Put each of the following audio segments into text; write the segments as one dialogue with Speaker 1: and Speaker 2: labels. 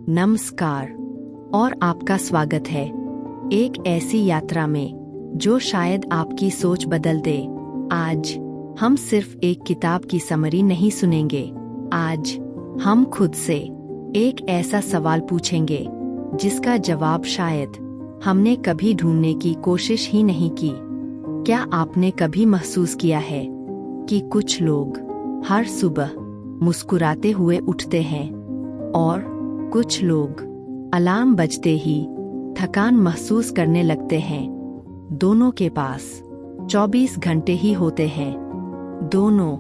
Speaker 1: नमस्कार और आपका स्वागत है एक ऐसी यात्रा में जो शायद आपकी सोच बदल दे। आज हम सिर्फ एक किताब की समरी नहीं सुनेंगे। आज हम खुद से एक ऐसा सवाल पूछेंगे जिसका जवाब शायद हमने कभी ढूंढने की कोशिश ही नहीं की। क्या आपने कभी महसूस किया है कि कुछ लोग हर सुबह मुस्कुराते हुए उठते हैं और कुछ लोग अलार्म बजते ही थकान महसूस करने लगते हैं? दोनों के पास 24 घंटे ही होते हैं, दोनों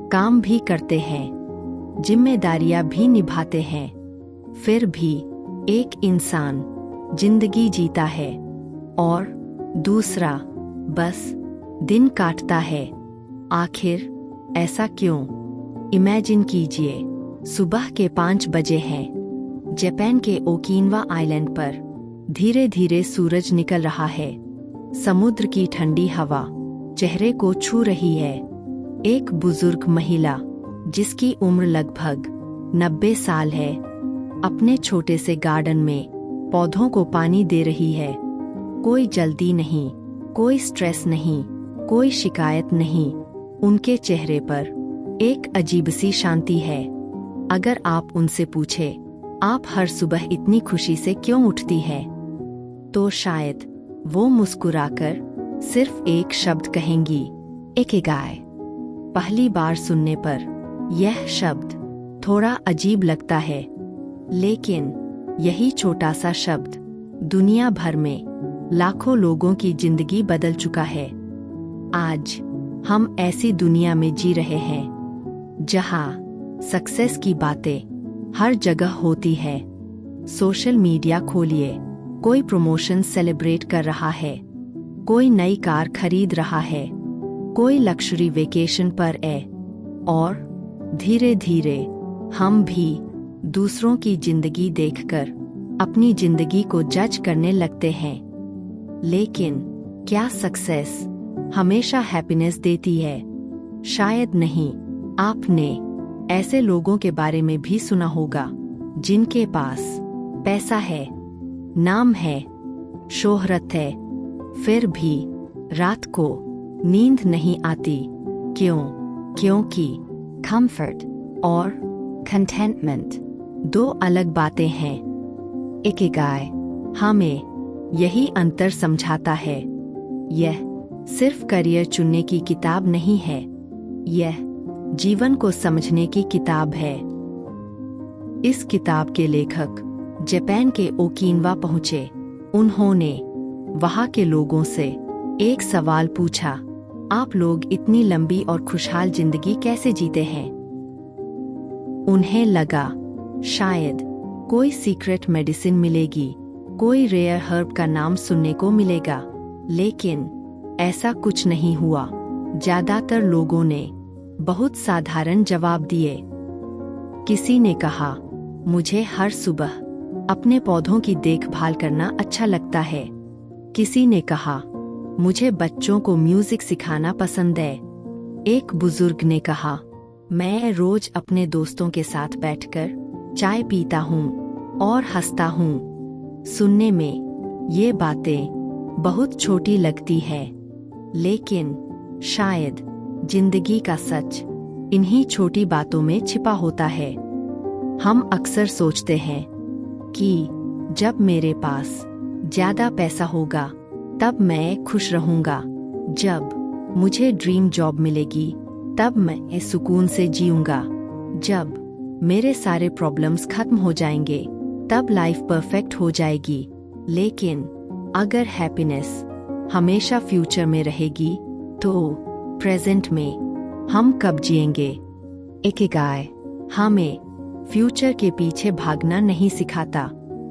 Speaker 1: काम भी करते हैं, जिम्मेदारियां भी निभाते हैं, फिर भी एक इंसान जिंदगी जीता है और दूसरा बस दिन काटता है। आखिर ऐसा क्यों? इमेजिन कीजिए, सुबह के 5 बजे हैं, जापान के ओकिनावा आइलैंड पर धीरे धीरे सूरज निकल रहा है, समुद्र की ठंडी हवा चेहरे को छू रही है। एक बुजुर्ग महिला जिसकी उम्र लगभग 90 साल है, अपने छोटे से गार्डन में पौधों को पानी दे रही है। कोई जल्दी नहीं, कोई स्ट्रेस नहीं, कोई शिकायत नहीं। उनके चेहरे पर एक अजीब सी शांति है। अगर आप उनसे पूछे, आप हर सुबह इतनी खुशी से क्यों उठती है, तो शायद वो मुस्कुराकर सिर्फ एक शब्द कहेंगी, इकिगाई। पहली बार सुनने पर यह शब्द थोड़ा अजीब लगता है, लेकिन यही छोटा सा शब्द दुनिया भर में लाखों लोगों की जिंदगी बदल चुका है। आज हम ऐसी दुनिया में जी रहे हैं जहां सक्सेस की बातें हर जगह होती है। सोशल मीडिया खोलिए, कोई प्रमोशन सेलिब्रेट कर रहा है, कोई नई कार खरीद रहा है, कोई लग्जरी वेकेशन पर है, और धीरे धीरे हम भी दूसरों की जिंदगी देखकर अपनी जिंदगी को जज करने लगते हैं। लेकिन क्या सक्सेस हमेशा हैप्पीनेस देती है? शायद नहीं। आपने ऐसे लोगों के बारे में भी सुना होगा जिनके पास पैसा है, नाम है, शोहरत है, फिर भी रात को नींद नहीं आती। क्यों? क्योंकि कंफर्ट और कंटेंटमेंट दो अलग बातें हैं। इकिगाई हमें यही अंतर समझाता है। यह सिर्फ करियर चुनने की किताब नहीं है, यह जीवन को समझने की किताब है। इस किताब के लेखक जापान के ओकिनावा पहुंचे। उन्होंने वहां के लोगों से एक सवाल पूछा, आप लोग इतनी लंबी और खुशहाल जिंदगी कैसे जीते हैं? उन्हें लगा शायद कोई सीक्रेट मेडिसिन मिलेगी, कोई रेयर हर्ब का नाम सुनने को मिलेगा, लेकिन ऐसा कुछ नहीं हुआ। ज्यादातर लोगों ने बहुत साधारण जवाब दिए। किसी ने कहा, मुझे हर सुबह अपने पौधों की देखभाल करना अच्छा लगता है। किसी ने कहा, मुझे बच्चों को म्यूजिक सिखाना पसंद है। एक बुजुर्ग ने कहा, मैं रोज अपने दोस्तों के साथ बैठकर चाय पीता हूँ और हंसता हूँ। सुनने में ये बातें बहुत छोटी लगती है, लेकिन शायद जिंदगी का सच इन्हीं छोटी बातों में छिपा होता है। हम अक्सर सोचते हैं कि जब मेरे पास ज्यादा पैसा होगा तब मैं खुश रहूंगा, जब मुझे ड्रीम जॉब मिलेगी तब मैं सुकून से जीऊंगा, जब मेरे सारे प्रॉब्लम्स खत्म हो जाएंगे तब लाइफ परफेक्ट हो जाएगी। लेकिन अगर हैप्पीनेस हमेशा फ्यूचर में रहेगी तो प्रेजेंट में हम कब जिएंगे? इकिगाई हमें फ्यूचर के पीछे भागना नहीं सिखाता,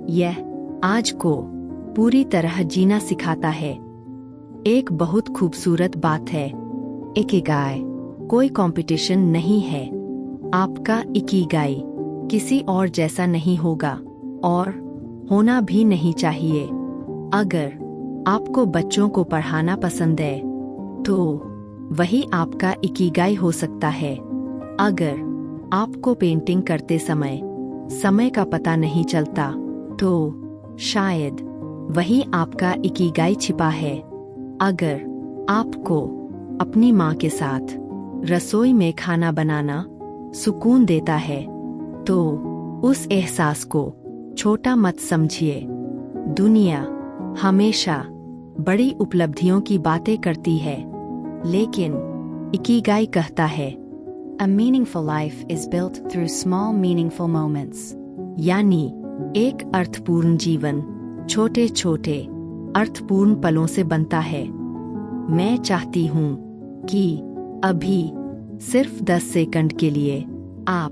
Speaker 1: यह आज को पूरी तरह जीना सिखाता है। एक बहुत खूबसूरत बात है, इकिगाई कोई कंपटीशन नहीं है। आपका इकिगाई किसी और जैसा नहीं होगा और होना भी नहीं चाहिए। अगर आपको बच्चों को पढ़ाना पसंद है तो वही आपका इकिगाई हो सकता है। अगर आपको पेंटिंग करते समय समय का पता नहीं चलता, तो शायद वही आपका इकिगाई छिपा है। अगर आपको अपनी माँ के साथ रसोई में खाना बनाना सुकून देता है, तो उस एहसास को छोटा मत समझिए। दुनिया हमेशा बड़ी उपलब्धियों की बातें करती है, लेकिन इकिगाई कहता है,
Speaker 2: A meaningful life is built through small meaningful moments.
Speaker 1: यानी एक अर्थपूर्ण जीवन छोटे छोटे अर्थपूर्ण पलों से बनता है। मैं चाहती हूँ कि अभी सिर्फ 10 सेकंड के लिए आप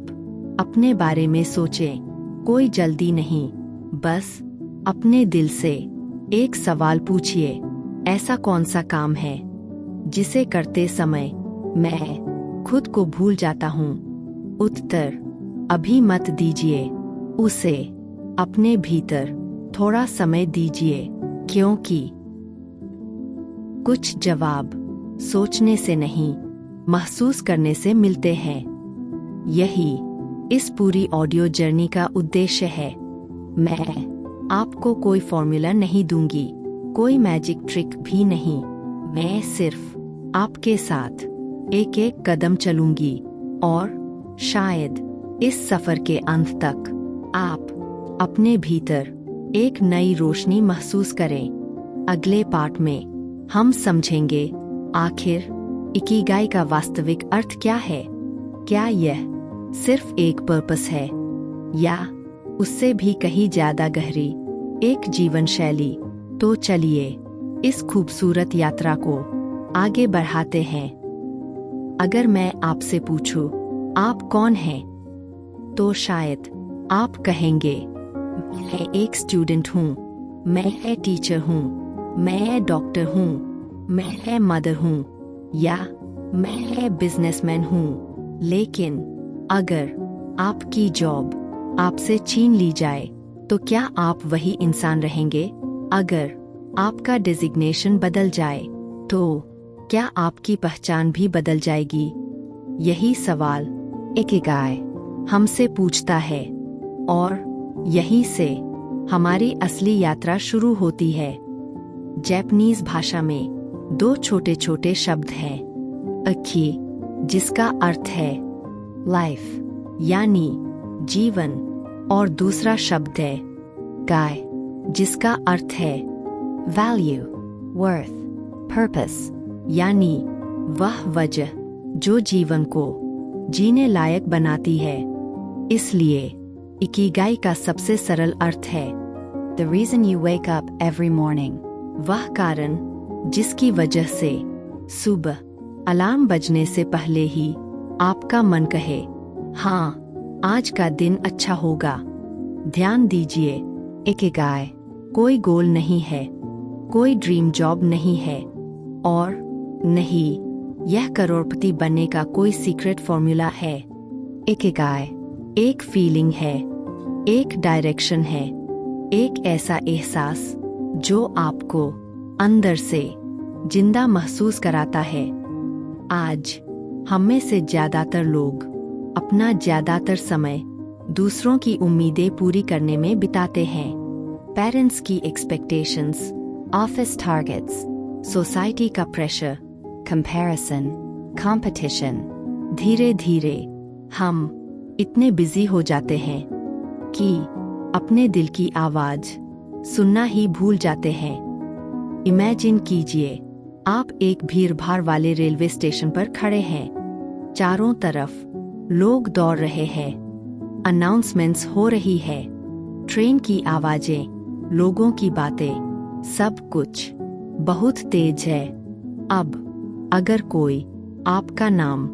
Speaker 1: अपने बारे में सोचें। कोई जल्दी नहीं, बस अपने दिल से एक सवाल पूछिए, ऐसा कौन सा काम है जिसे करते समय मैं खुद को भूल जाता हूँ? उत्तर अभी मत दीजिए, उसे अपने भीतर थोड़ा समय दीजिए, क्योंकि कुछ जवाब सोचने से नहीं, महसूस करने से मिलते हैं। यही इस पूरी ऑडियो जर्नी का उद्देश्य है। मैं आपको कोई फॉर्मूला नहीं दूंगी, कोई मैजिक ट्रिक भी नहीं। मैं सिर्फ आपके साथ एक एक कदम चलूंगी, और शायद इस सफर के अंत तक आप अपने भीतर एक नई रोशनी महसूस करें। अगले पार्ट में हम समझेंगे आखिर इकिगाई का वास्तविक अर्थ क्या है। क्या यह सिर्फ एक पर्पस है, या उससे भी कहीं ज्यादा गहरी एक जीवन शैली? तो चलिए इस खूबसूरत यात्रा को आगे बढ़ाते हैं। अगर मैं आपसे पूछूं, आप कौन हैं, तो शायद आप कहेंगे, मैं एक स्टूडेंट हूँ, मैं टीचर हूँ, मैं डॉक्टर हूँ, मैं मदर हूँ, या मैं बिजनेसमैन हूँ। लेकिन अगर आपकी जॉब आपसे छीन ली जाए, तो क्या आप वही इंसान रहेंगे? अगर आपका डेजिग्नेशन बदल जाए, तो क्या आपकी पहचान भी बदल जाएगी? यही सवाल इकिगाई हमसे पूछता है, और यहीं से हमारी असली यात्रा शुरू होती है। जापानीज भाषा में 2 छोटे छोटे शब्द हैं, अकी जिसका अर्थ है लाइफ यानी जीवन, और दूसरा शब्द है गाय जिसका अर्थ है वैल्यू, वर्थ, पर्पस, यानी वह वजह जो जीवन को जीने लायक बनाती है। इसलिए इकिगाई का सबसे सरल अर्थ है
Speaker 2: The reason you wake up every morning.
Speaker 1: वह कारण जिसकी वजह से सुबह अलार्म बजने से पहले ही आपका मन कहे, हाँ आज का दिन अच्छा होगा। ध्यान दीजिए, इकिगाई कोई गोल नहीं है, कोई ड्रीम जॉब नहीं है, और नहीं यह करोड़पति बनने का कोई सीक्रेट फॉर्मूला है। इकिगाई एक फीलिंग है, एक डायरेक्शन है, एक ऐसा एहसास जो आपको अंदर से जिंदा महसूस कराता है। आज हम में से ज्यादातर लोग अपना ज्यादातर समय दूसरों की उम्मीदें पूरी करने में बिताते हैं। पेरेंट्स की एक्सपेक्टेशंस,
Speaker 2: Office targets.
Speaker 1: सोसाइटी का प्रेशर,
Speaker 2: Comparison. Competition.
Speaker 1: धीरे धीरे हम इतने बिजी हो जाते हैं कि अपने दिल की आवाज सुनना ही भूल जाते हैं। इमेजिन कीजिए, आप एक भीड़-भाड़ वाले रेलवे स्टेशन पर खड़े हैं। चारों तरफ लोग दौड़ रहे हैं, अनाउंसमेंट्स हो रही है, ट्रेन की आवाजें, लोगों की बातें, सब कुछ बहुत तेज है। अब अगर कोई आपका नाम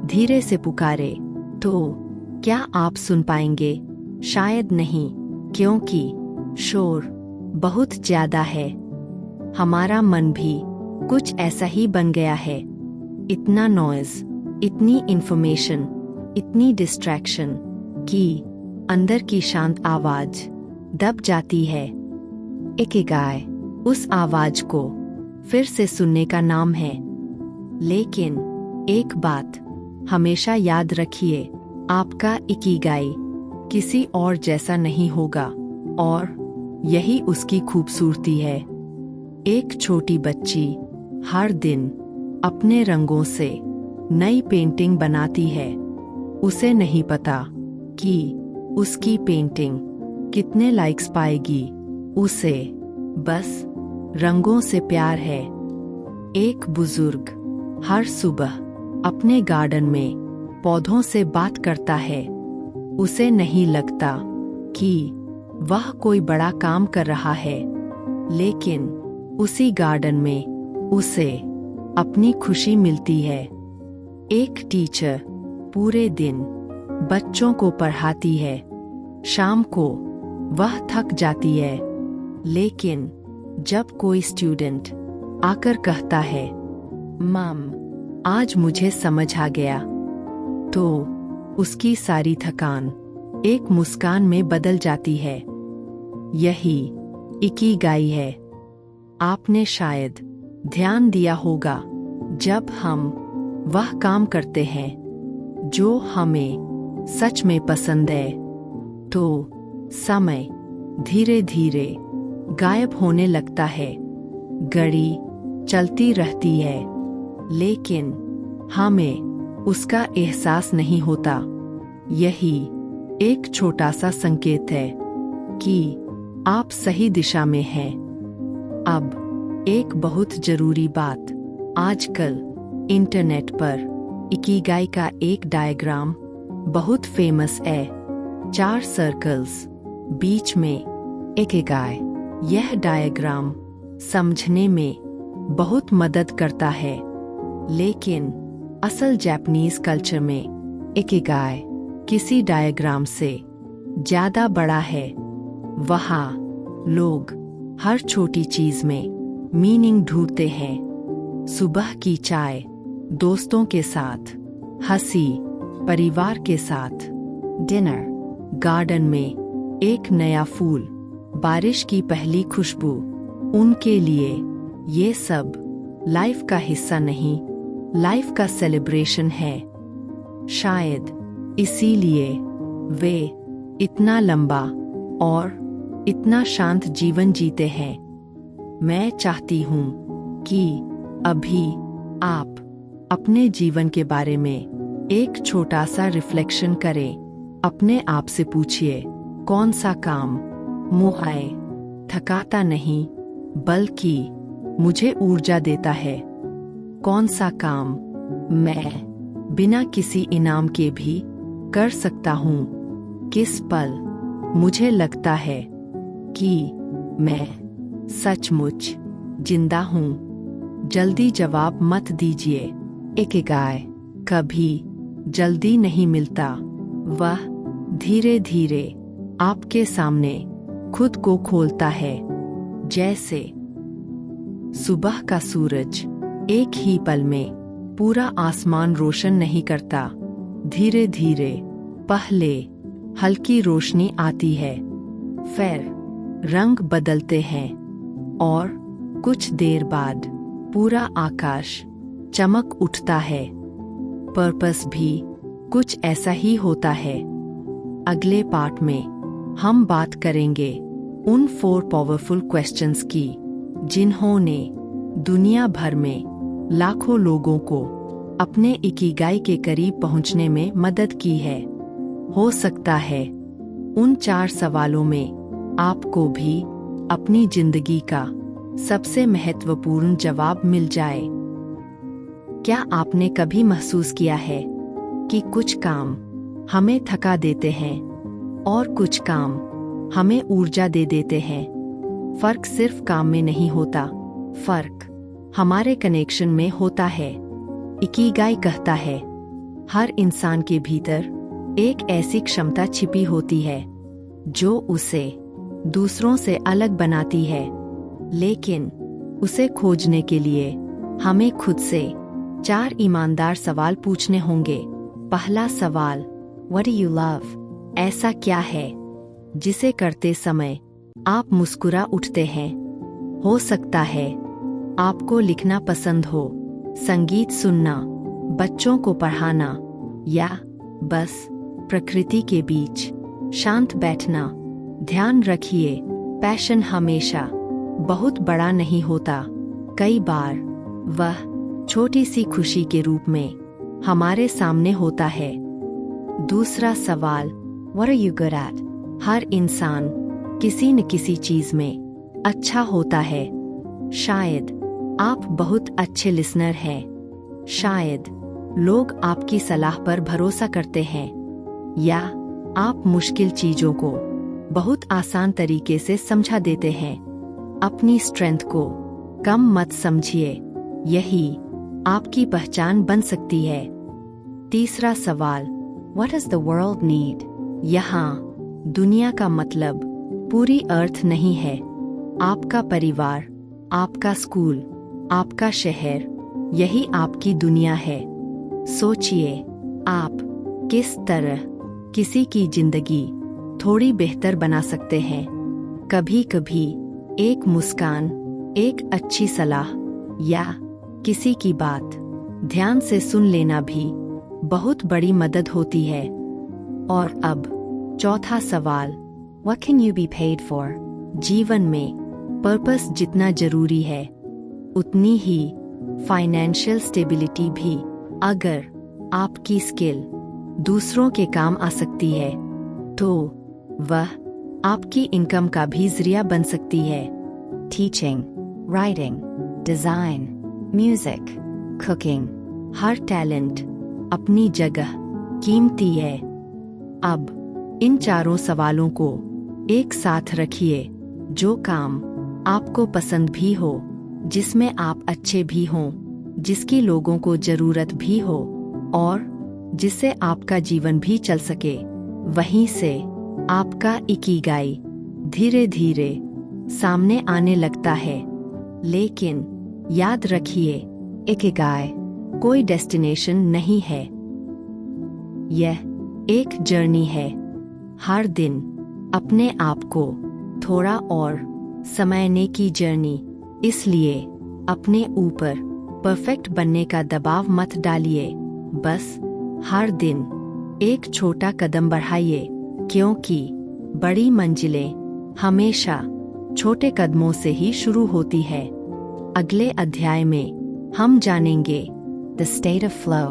Speaker 1: धीरे से पुकारे, तो क्या आप सुन पाएंगे? शायद नहीं, क्योंकि शोर बहुत ज्यादा है। हमारा मन भी कुछ ऐसा ही बन गया है। इतना नॉइज, इतनी इंफॉर्मेशन, इतनी डिस्ट्रैक्शन कि अंदर की शांत आवाज दब जाती है। इकिगाई उस आवाज को फिर से सुनने का नाम है। लेकिन एक बात हमेशा याद रखिए, आपका इकिगाई किसी और जैसा नहीं होगा, और यही उसकी खूबसूरती है। एक छोटी बच्ची हर दिन अपने रंगों से नई पेंटिंग बनाती है। उसे नहीं पता कि उसकी पेंटिंग कितने लाइक्स पाएगी, उसे बस रंगों से प्यार है। एक बुजुर्ग हर सुबह अपने गार्डन में पौधों से बात करता है। उसे नहीं लगता कि वह कोई बड़ा काम कर रहा है, लेकिन उसी गार्डन में उसे अपनी खुशी मिलती है। एक टीचर पूरे दिन बच्चों को पढ़ाती है। शाम को वह थक जाती है, लेकिन जब कोई स्टूडेंट आकर कहता है, "मम, आज मुझे समझ आ गया," तो उसकी सारी थकान एक मुस्कान में बदल जाती है। यही इकिगाई है। आपने शायद ध्यान दिया होगा, जब हम वह काम करते हैं जो हमें सच में पसंद है, तो समय धीरे धीरे गायब होने लगता है। घड़ी चलती रहती है, लेकिन हमें उसका एहसास नहीं होता। यही एक छोटा सा संकेत है कि आप सही दिशा में हैं। अब एक बहुत जरूरी बात, आजकल इंटरनेट पर इकिगाई का एक डायग्राम बहुत फेमस है। 4 सर्कल्स, बीच में इकिगाई। यह डायग्राम समझने में बहुत मदद करता है, लेकिन असल जापानीज कल्चर में इकिगाई किसी डायग्राम से ज्यादा बड़ा है। वहाँ लोग हर छोटी चीज में मीनिंग ढूंढते हैं। सुबह की चाय, दोस्तों के साथ हंसी, परिवार के साथ डिनर, गार्डन में एक नया फूल, बारिश की पहली खुशबू। उनके लिए ये सब लाइफ का हिस्सा नहीं, लाइफ का सेलिब्रेशन है। शायद इसीलिए वे इतना लंबा और इतना शांत जीवन जीते हैं। मैं चाहती हूँ कि अभी आप अपने जीवन के बारे में एक छोटा सा रिफ्लेक्शन करें। अपने आप से पूछिए, कौन सा काम मुझे थकाता नहीं बल्कि मुझे ऊर्जा देता है? कौन सा काम मैं बिना किसी इनाम के भी कर सकता हूँ? किस पल मुझे लगता है कि मैं सचमुच जिंदा हूँ? जल्दी जवाब मत दीजिए। इकिगाई कभी जल्दी नहीं मिलता, वह धीरे धीरे आपके सामने खुद को खोलता है। जैसे सुबह का सूरज एक ही पल में पूरा आसमान रोशन नहीं करता। धीरे धीरे पहले हल्की रोशनी आती है, फिर रंग बदलते हैं, और कुछ देर बाद पूरा आकाश चमक उठता है। पर्पस भी कुछ ऐसा ही होता है। अगले पार्ट में हम बात करेंगे उन 4 पावरफुल क्वेश्चंस की जिन्होंने दुनिया भर में लाखों लोगों को अपने इकिगाई के करीब पहुंचने में मदद की है। हो सकता है उन 4 सवालों में आपको भी अपनी जिंदगी का सबसे महत्वपूर्ण जवाब मिल जाए। क्या आपने कभी महसूस किया है कि कुछ काम हमें थका देते हैं और कुछ काम हमें ऊर्जा दे देते हैं? फर्क सिर्फ काम में नहीं होता, फर्क हमारे कनेक्शन में होता है। इकिगाई कहता है, हर इंसान के भीतर एक ऐसी क्षमता छिपी होती है जो उसे दूसरों से अलग बनाती है, लेकिन उसे खोजने के लिए हमें खुद से 4 ईमानदार सवाल पूछने होंगे। पहला सवाल, What do you love? ऐसा क्या है जिसे करते समय आप मुस्कुरा उठते हैं? हो सकता है आपको लिखना पसंद हो, संगीत सुनना, बच्चों को पढ़ाना, या बस प्रकृति के बीच शांत बैठना। ध्यान रखिए, पैशन हमेशा बहुत बड़ा नहीं होता। कई बार वह छोटी सी खुशी के रूप में हमारे सामने होता है। दूसरा सवाल,
Speaker 2: What are you good at?
Speaker 1: हर इंसान किसी न किसी चीज में अच्छा होता है। शायद आप बहुत अच्छे लिसनर हैं। शायद लोग आपकी सलाह पर भरोसा करते हैं, या आप मुश्किल चीजों को बहुत आसान तरीके से समझा देते हैं। अपनी स्ट्रेंथ को कम मत समझिए, यही आपकी पहचान बन सकती है। तीसरा सवाल,
Speaker 2: What does the world need?
Speaker 1: यहाँ दुनिया का मतलब पूरी अर्थ नहीं है। आपका परिवार, आपका स्कूल, आपका शहर, यही आपकी दुनिया है। सोचिए, आप किस तरह किसी की जिंदगी थोड़ी बेहतर बना सकते हैं। कभी कभी एक मुस्कान, एक अच्छी सलाह, या किसी की बात ध्यान से सुन लेना भी बहुत बड़ी मदद होती है। और अब चौथा सवाल,
Speaker 2: What can you be paid for?
Speaker 1: जीवन में पर्पस जितना जरूरी है, उतनी ही फाइनेंशियल स्टेबिलिटी भी। अगर आपकी स्किल दूसरों के काम आ सकती है, तो वह आपकी इनकम का भी जरिया बन सकती है।
Speaker 2: Teaching, writing, design, music, cooking.
Speaker 1: हर टैलेंट अपनी जगह कीमती है। अब इन चारों सवालों को एक साथ रखिए। जो काम आपको पसंद भी हो, जिसमें आप अच्छे भी हों, जिसकी लोगों को जरूरत भी हो, और जिससे आपका जीवन भी चल सके, वहीं से आपका इकिगाई धीरे धीरे सामने आने लगता है। लेकिन याद रखिए,
Speaker 2: Ikigai.
Speaker 1: कोई डेस्टिनेशन नहीं है, यह एक जर्नी है। हर दिन अपने आप को थोड़ा और समझने की जर्नी। इसलिए अपने ऊपर परफेक्ट बनने का दबाव मत डालिए। बस हर दिन एक छोटा कदम बढ़ाइए, क्योंकि बड़ी मंजिलें हमेशा छोटे कदमों से ही शुरू होती है। अगले अध्याय में हम जानेंगे
Speaker 2: The state of flow.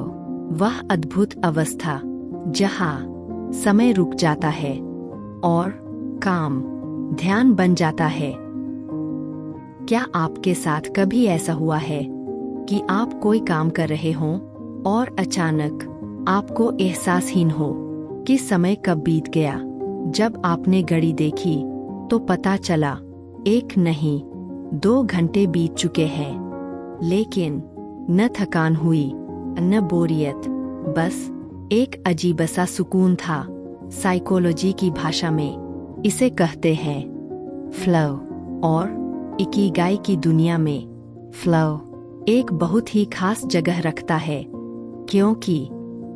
Speaker 1: वह अद्भुत अवस्था जहाँ समय रुक जाता है और काम ध्यान बन जाता है। क्या आपके साथ कभी ऐसा हुआ है कि आप कोई काम कर रहे हों और अचानक आपको एहसासहीन हो कि समय कब बीत गया? जब आपने घड़ी देखी तो पता चला 1 नहीं 2 घंटे बीत चुके हैं। लेकिन न थकान हुई, न बोरियत, बस एक अजीब सा सुकून था। साइकोलॉजी की भाषा में इसे कहते हैं फ्लो, और इकिगाई की दुनिया में फ्लो एक बहुत ही खास जगह रखता है, क्योंकि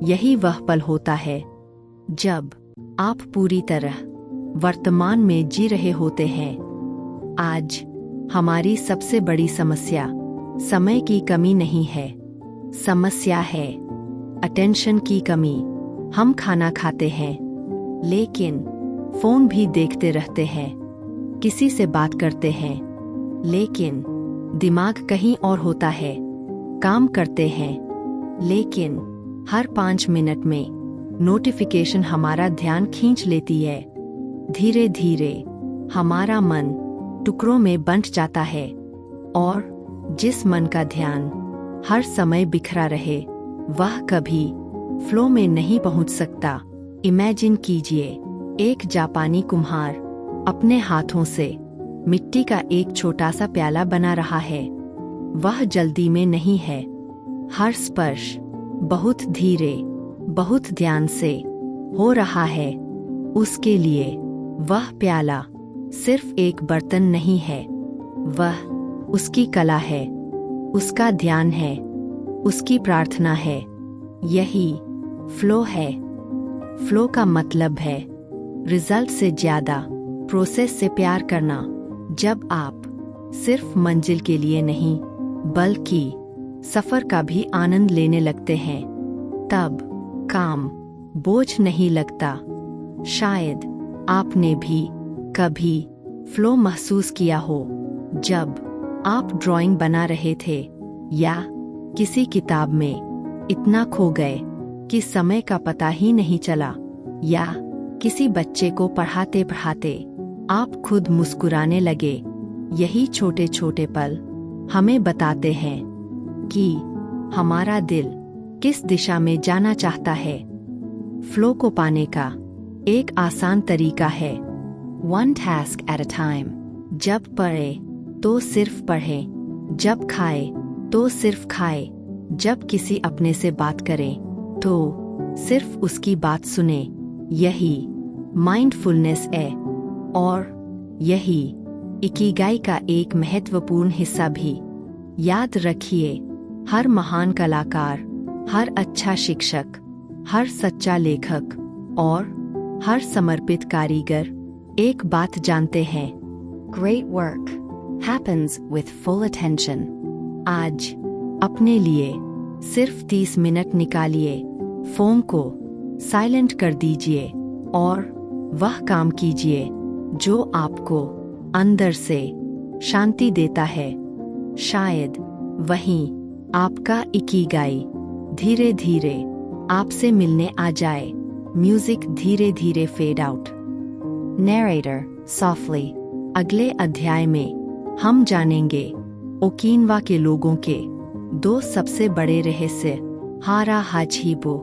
Speaker 1: यही वह पल होता है जब आप पूरी तरह वर्तमान में जी रहे होते हैं। आज हमारी सबसे बड़ी समस्या समय की कमी नहीं है, समस्या है अटेंशन की कमी। हम खाना खाते हैं, लेकिन फोन भी देखते रहते हैं, किसी से बात करते हैं, लेकिन दिमाग कहीं और होता है, काम करते हैं, लेकिन हर 5 मिनट में नोटिफिकेशन हमारा ध्यान खींच लेती है। धीरे धीरे हमारा मन टुकड़ों में बंट जाता है, और जिस मन का ध्यान हर समय बिखरा रहे, वह कभी फ्लो में नहीं पहुंच सकता। इमेजिन कीजिए, एक जापानी कुम्हार अपने हाथों से मिट्टी का एक छोटा सा प्याला बना रहा है। वह जल्दी में नहीं है, हर स्पर्श बहुत धीरे, बहुत ध्यान से हो रहा है। उसके लिए वह प्याला सिर्फ एक बर्तन नहीं है, वह उसकी कला है, उसका ध्यान है, उसकी प्रार्थना है। यही फ्लो है। फ्लो का मतलब है रिजल्ट से ज्यादा प्रोसेस से प्यार करना। जब आप सिर्फ मंजिल के लिए नहीं, बल्कि सफर का भी आनंद लेने लगते हैं, तब काम बोझ नहीं लगता। शायद आपने भी कभी फ्लो महसूस किया हो जब आप ड्राइंग बना रहे थे या किसी किताब में इतना खो गए कि समय का पता ही नहीं चला, या किसी बच्चे को पढ़ाते पढ़ाते आप खुद मुस्कुराने लगे। यही छोटे छोटे पल हमें बताते हैं कि हमारा दिल किस दिशा में जाना चाहता है। फ्लो को पाने का एक आसान तरीका है
Speaker 2: One task at a time.
Speaker 1: जब पढ़े तो सिर्फ पढ़े, जब खाए तो सिर्फ खाए, जब किसी अपने से बात करें तो सिर्फ उसकी बात सुने। यही माइंडफुलनेस है और यही इकिगाई का एक महत्वपूर्ण हिस्सा भी। याद रखिए, हर महान कलाकार, हर अच्छा शिक्षक, हर सच्चा लेखक और हर समर्पित कारीगर एक बात जानते हैं।
Speaker 2: Great work happens with full attention.
Speaker 1: आज अपने लिए सिर्फ 30 मिनट निकालिए, फोन को साइलेंट कर दीजिए और वह काम कीजिए जो आपको अंदर से शांति देता है। शायद वहीं आपका इकिगाई धीरे धीरे आपसे मिलने आ जाए। म्यूजिक धीरे धीरे फेड आउट।
Speaker 2: Narrator softly.
Speaker 1: अगले अध्याय में हम जानेंगे ओकिनावा के लोगों के 2 सबसे बड़े रहस्य, हारा हाचिबो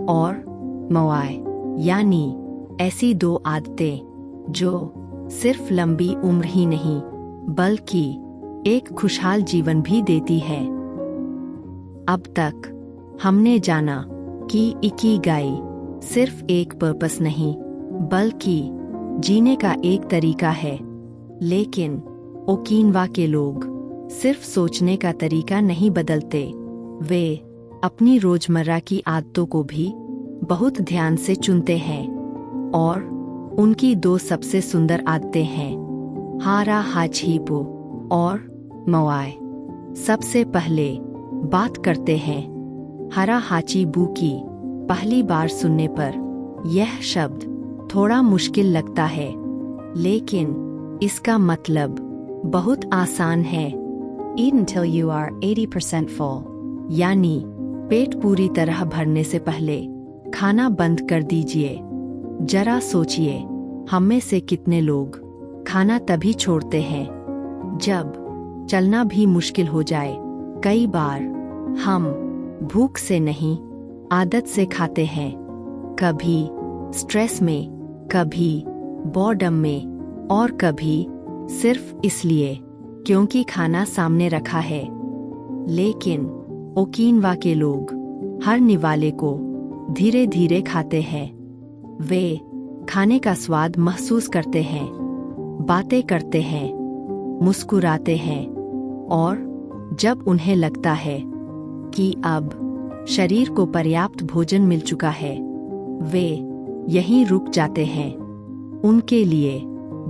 Speaker 1: और मोआई, यानी ऐसी 2 आदतें जो सिर्फ लंबी उम्र ही नहीं बल्कि एक खुशहाल जीवन भी देती है। अब तक हमने जाना कि इकिगाई सिर्फ एक पर्पस नहीं बल्कि जीने का एक तरीका है। लेकिन ओकिनावा के लोग सिर्फ सोचने का तरीका नहीं बदलते, वे अपनी रोजमर्रा की आदतों को भी बहुत ध्यान से चुनते हैं। और उनकी 2 सबसे सुंदर आदतें हैं, हारा हाचिबो और मोआई। सबसे पहले बात करते हैं हारा हाचिबो की। पहली बार सुनने पर यह शब्द थोड़ा मुश्किल लगता है, लेकिन इसका मतलब बहुत आसान है।
Speaker 2: Eat until you are 80% full.
Speaker 1: यानी पेट पूरी तरह भरने से पहले खाना बंद कर दीजिए। जरा सोचिए, हम में से कितने लोग खाना तभी छोड़ते हैं जब चलना भी मुश्किल हो जाए। कई बार हम भूख से नहीं, आदत से खाते हैं, कभी स्ट्रेस में, कभी बोर्डम में और कभी सिर्फ इसलिए क्योंकि खाना सामने रखा है। लेकिन ओकिनावा के लोग हर निवाले को धीरे धीरे खाते हैं। वे खाने का स्वाद महसूस करते हैं, बातें करते हैं, मुस्कुराते हैं और जब उन्हें लगता है कि अब शरीर को पर्याप्त भोजन मिल चुका है, वे यहीं रुक जाते हैं। उनके लिए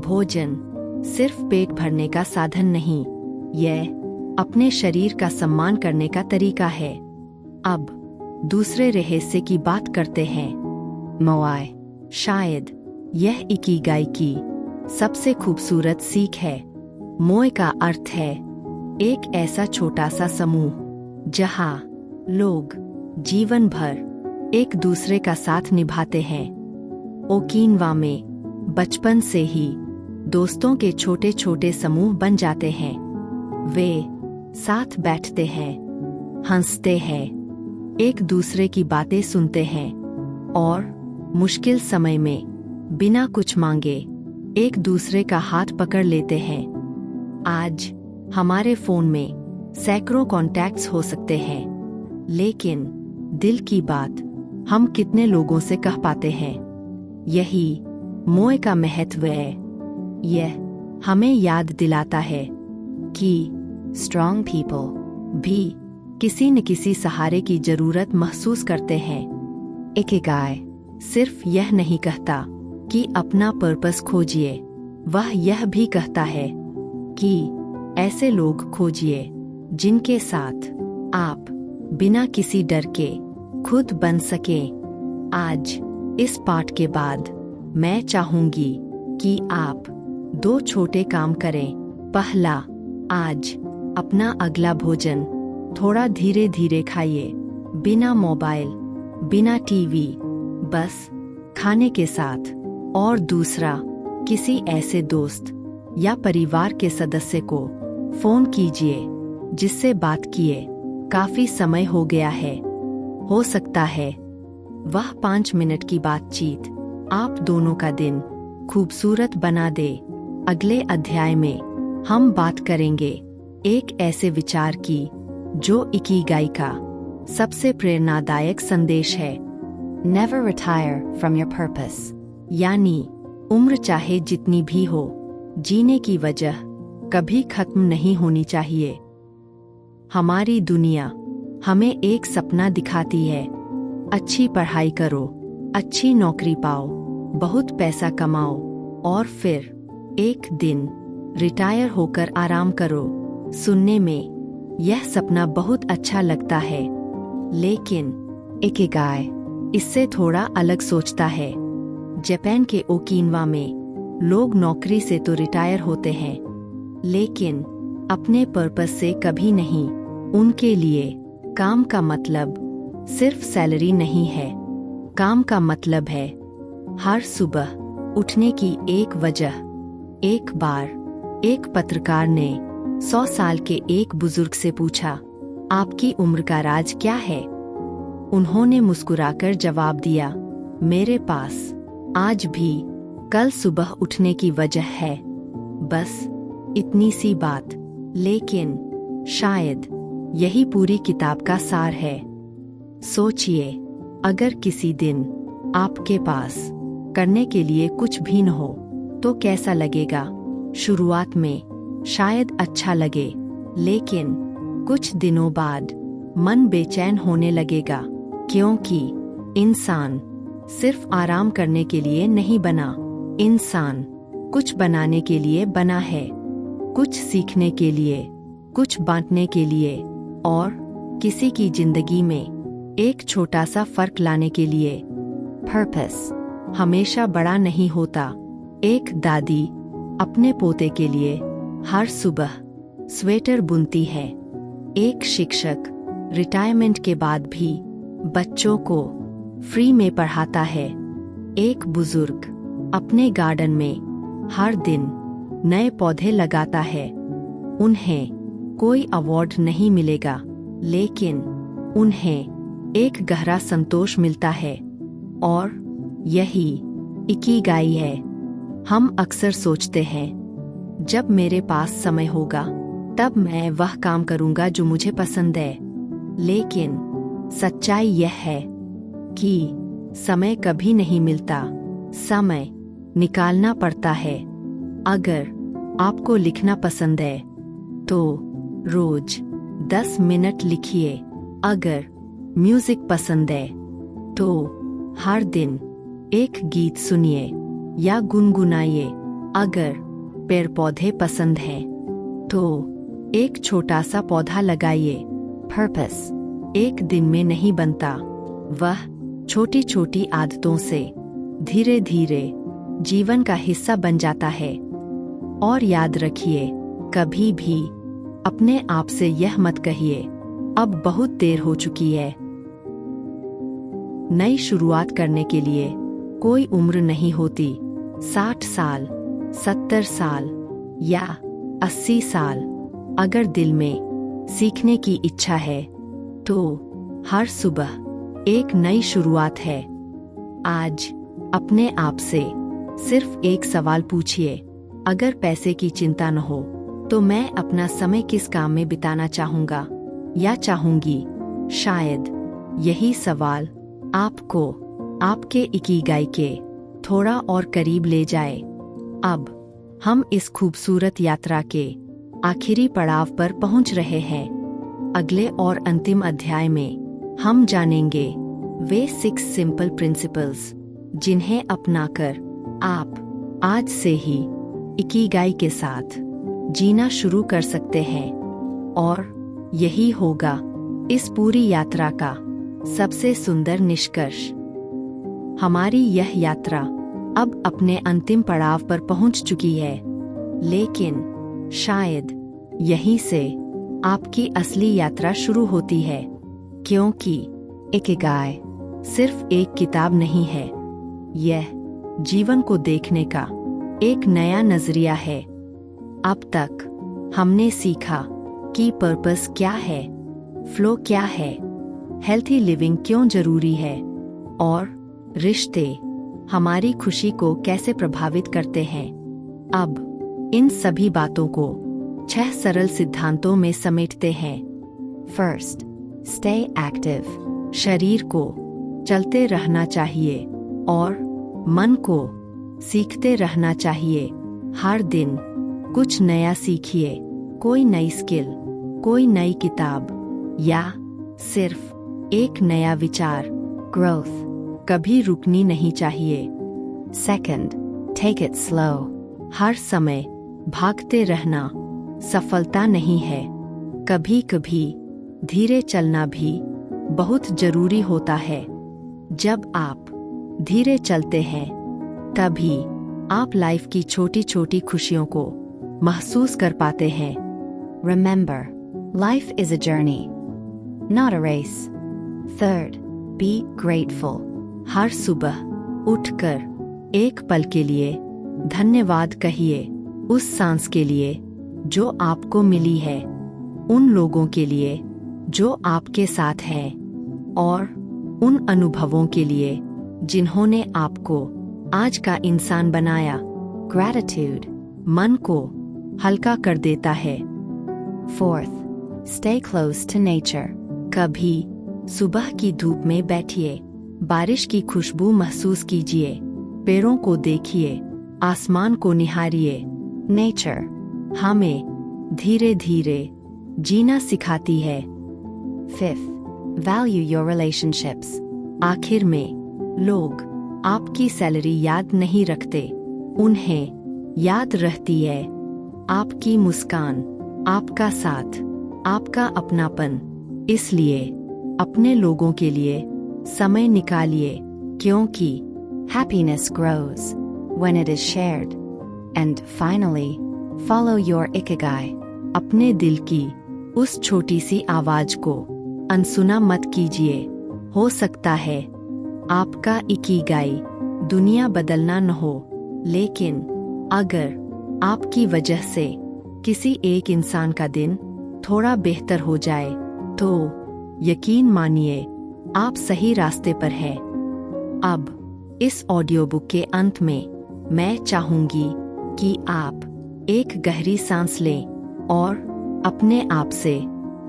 Speaker 1: भोजन सिर्फ पेट भरने का साधन नहीं, यह अपने शरीर का सम्मान करने का तरीका है। अब दूसरे रहस्य की बात करते हैं, मोआई। शायद यह इकिगाई की सबसे खूबसूरत सीख है। मोए का अर्थ है एक ऐसा छोटा सा समूह जहां लोग जीवन भर एक दूसरे का साथ निभाते हैं। ओकिनावा में बचपन से ही दोस्तों के छोटे छोटे समूह बन जाते हैं। वे साथ बैठते हैं, हंसते हैं, एक दूसरे की बातें सुनते हैं और मुश्किल समय में बिना कुछ मांगे एक दूसरे का हाथ पकड़ लेते हैं। आज हमारे फोन में सैकड़ों कॉन्टैक्ट्स हो सकते हैं, लेकिन दिल की बात हम कितने लोगों से कह पाते हैं? यही मोए का महत्व है। यह हमें याद दिलाता है कि
Speaker 2: Strong people
Speaker 1: भी किसी न किसी सहारे की जरूरत महसूस करते हैं।
Speaker 2: Ikigai
Speaker 1: सिर्फ यह नहीं कहता कि अपना पर्पस खोजिए, वह यह भी कहता है कि ऐसे लोग खोजिए जिनके साथ आप बिना किसी डर के खुद बन सकें। आज इस पाठ के बाद मैं चाहूंगी कि आप 2 छोटे काम करें। पहला, आज अपना अगला भोजन थोड़ा धीरे धीरे खाइए, बिना मोबाइल, बिना टीवी, बस खाने के साथ। और दूसरा, किसी ऐसे दोस्त या परिवार के सदस्य को फोन कीजिए जिससे बात किए काफी समय हो गया है। हो सकता है वह 5 मिनट की बातचीत आप दोनों का दिन खूबसूरत बना दे। अगले अध्याय में हम बात करेंगे एक ऐसे विचार की जो इकिगाई का सबसे प्रेरणादायक संदेश है।
Speaker 2: Never retire from your purpose.
Speaker 1: यानी उम्र चाहे जितनी भी हो, जीने की वजह कभी खत्म नहीं होनी चाहिए। हमारी दुनिया हमें एक सपना दिखाती है, अच्छी पढ़ाई करो, अच्छी नौकरी पाओ, बहुत पैसा कमाओ और फिर एक दिन रिटायर होकर आराम करो। सुनने में यह सपना बहुत अच्छा लगता है, लेकिन
Speaker 2: Ikigai.
Speaker 1: इससे थोड़ा अलग सोचता है। जापान के ओकिनावा में लोग नौकरी से तो रिटायर होते हैं, लेकिन अपने पर्पस से कभी नहीं। उनके लिए काम का मतलब सिर्फ सैलरी नहीं है, काम का मतलब है हर सुबह उठने की एक वजह। एक बार एक पत्रकार ने 100 साल के एक बुजुर्ग से पूछा, आपकी उम्र का राज क्या है? उन्होंने मुस्कुराकर जवाब दिया, मेरे पास आज भी कल सुबह उठने की वजह है। बस इतनी सी बात, लेकिन शायद यही पूरी किताब का सार है। सोचिए, अगर किसी दिन आपके पास करने के लिए कुछ भी न हो तो कैसा लगेगा? शुरुआत में शायद अच्छा लगे, लेकिन कुछ दिनों बाद मन बेचैन होने लगेगा, क्योंकि इंसान सिर्फ आराम करने के लिए नहीं बना। इंसान कुछ बनाने के लिए बना है, कुछ सीखने के लिए, कुछ बांटने के लिए और किसी की जिंदगी में एक छोटा सा फर्क लाने के लिए। पर्पस हमेशा बड़ा नहीं होता। एक दादी अपने पोते के लिए हर सुबह स्वेटर बुनती है। एक शिक्षक रिटायरमेंट के बाद भी बच्चों को फ्री में पढ़ाता है। एक बुजुर्ग अपने गार्डन में हर दिन नए पौधे लगाता है। उन्हें कोई अवार्ड नहीं मिलेगा, लेकिन उन्हें एक गहरा संतोष मिलता है, और यही इकिगाई है। हम अक्सर सोचते हैं, जब मेरे पास समय होगा तब मैं वह काम करूंगा जो मुझे पसंद है। लेकिन सच्चाई यह है कि समय कभी नहीं मिलता, समय निकालना पड़ता है। अगर आपको लिखना पसंद है तो रोज 10 मिनट लिखिए। अगर म्यूजिक पसंद है तो हर दिन एक गीत सुनिए या गुनगुनाइए। अगर पेड़ पौधे पसंद हैं तो एक छोटा सा पौधा लगाइए। पर्पस एक दिन में नहीं बनता, वह छोटी छोटी आदतों से धीरे धीरे जीवन का हिस्सा बन जाता है। और याद रखिए, कभी भी अपने आप से यह मत कहिए, अब बहुत देर हो चुकी है। नई शुरुआत करने के लिए कोई उम्र नहीं होती। 60 साल, 70 साल या 80 साल। अगर दिल में सीखने की इच्छा है तो हर सुबह एक नई शुरुआत है। आज अपने आप से सिर्फ एक सवाल पूछिए, अगर पैसे की चिंता न हो तो मैं अपना समय किस काम में बिताना चाहूंगा या चाहूंगी? शायद यही सवाल आपको आपके इकिगाई के थोड़ा और करीब ले जाए। अब हम इस खूबसूरत यात्रा के आखिरी पड़ाव पर पहुंच रहे हैं। अगले और अंतिम अध्याय में हम जानेंगे वे 6 सिंपल प्रिंसिपल्स जिन्हें अपनाकर आप आज से ही इकिगाई के साथ जीना शुरू कर सकते हैं। और यही होगा इस पूरी यात्रा का सबसे सुंदर निष्कर्ष। हमारी यह यात्रा अब अपने अंतिम पड़ाव पर पहुंच चुकी है। लेकिन शायद यहीं से आपकी असली यात्रा शुरू होती है, क्योंकि इकिगाई सिर्फ एक किताब नहीं है, यह जीवन को देखने का एक नया नजरिया है। अब तक हमने सीखा कि पर्पस क्या है, फ्लो क्या है, हेल्थी लिविंग क्यों जरूरी है, और रिश्ते हमारी खुशी को कैसे प्रभावित करते हैं। अब इन सभी बातों को 6 सरल सिद्धांतों में समेटते हैं।
Speaker 2: First, stay active.
Speaker 1: शरीर को चलते रहना चाहिए और मन को सीखते रहना चाहिए। हर दिन कुछ नया सीखिए, कोई नई स्किल, कोई नई किताब, या सिर्फ एक नया विचार।
Speaker 2: Growth.
Speaker 1: कभी रुकनी नहीं चाहिए।
Speaker 2: Second, take it slow.
Speaker 1: हर समय भागते रहना सफलता नहीं है। कभी कभी धीरे चलना भी बहुत जरूरी होता है। जब आप धीरे चलते हैं, तभी आप लाइफ की छोटी छोटी खुशियों को महसूस कर पाते हैं।
Speaker 2: Remember, life is a journey, not a race. Third, be grateful.
Speaker 1: हर सुबह उठकर एक पल के लिए धन्यवाद कहिए, उस सांस के लिए जो आपको मिली है, उन लोगों के लिए जो आपके साथ हैं, और उन अनुभवों के लिए जिन्होंने आपको आज का इंसान बनाया।
Speaker 2: Gratitude.
Speaker 1: मन को हल्का कर देता है।
Speaker 2: Fourth, stay close to nature.
Speaker 1: कभी सुबह की धूप में बैठिए, बारिश की खुशबू महसूस कीजिए, पेड़ों को देखिए, आसमान को निहारिए।
Speaker 2: Nature.
Speaker 1: हमें धीरे धीरे जीना सिखाती है।
Speaker 2: Fifth, value your relationships.
Speaker 1: आखिर में लोग आपकी सैलरी याद नहीं रखते, उन्हें याद रहती है आपकी मुस्कान, आपका साथ, आपका अपनापन। इसलिए अपने लोगों के लिए समय निकालिए, क्योंकि
Speaker 2: Happiness grows when it is shared. And finally, follow your ikigai.
Speaker 1: अपने दिल की उस छोटी सी आवाज को अनसुना मत कीजिए। हो सकता है आपका इकिगाई दुनिया बदलना न हो, लेकिन अगर आपकी वजह से किसी एक इंसान का दिन थोड़ा बेहतर हो जाए, तो यकीन मानिए आप सही रास्ते पर हैं। अब इस ऑडियो बुक के अंत में मैं चाहूंगी कि आप एक गहरी सांस लें और अपने आप से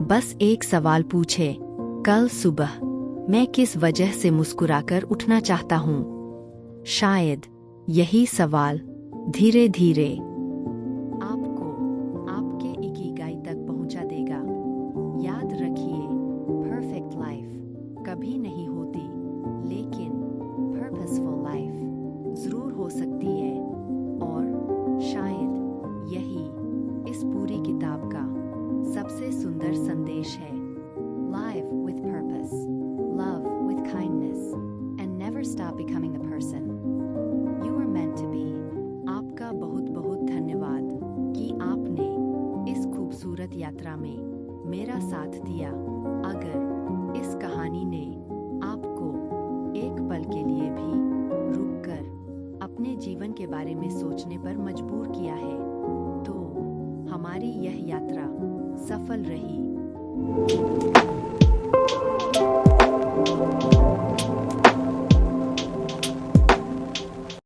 Speaker 1: बस एक सवाल पूछें, कल सुबह मैं किस वजह से मुस्कुराकर उठना चाहता हूँ। शायद यही सवाल धीरे धीरे आपको आपके इकिगाई तक पहुँचा देगा। याद रखिए,
Speaker 2: Perfect life.
Speaker 1: कभी नहीं होती, लेकिन
Speaker 2: Purposeful life.
Speaker 1: जरूर हो सकती है। और शायद यही इस पूरी किताब का सबसे सुंदर संदेश है।
Speaker 2: Live with purpose. Love with kindness. And never stop becoming the person you were meant to be.
Speaker 1: आपका बहुत बहुत धन्यवाद कि आपने इस खूबसूरत यात्रा में मेरा साथ दिया। अगर इस कहानी ने आपको एक पल के लिए भी रुककर अपने जीवन के बारे में सोचने पर मजबूर किया है, तो हमारी यह यात्रा सफल रही।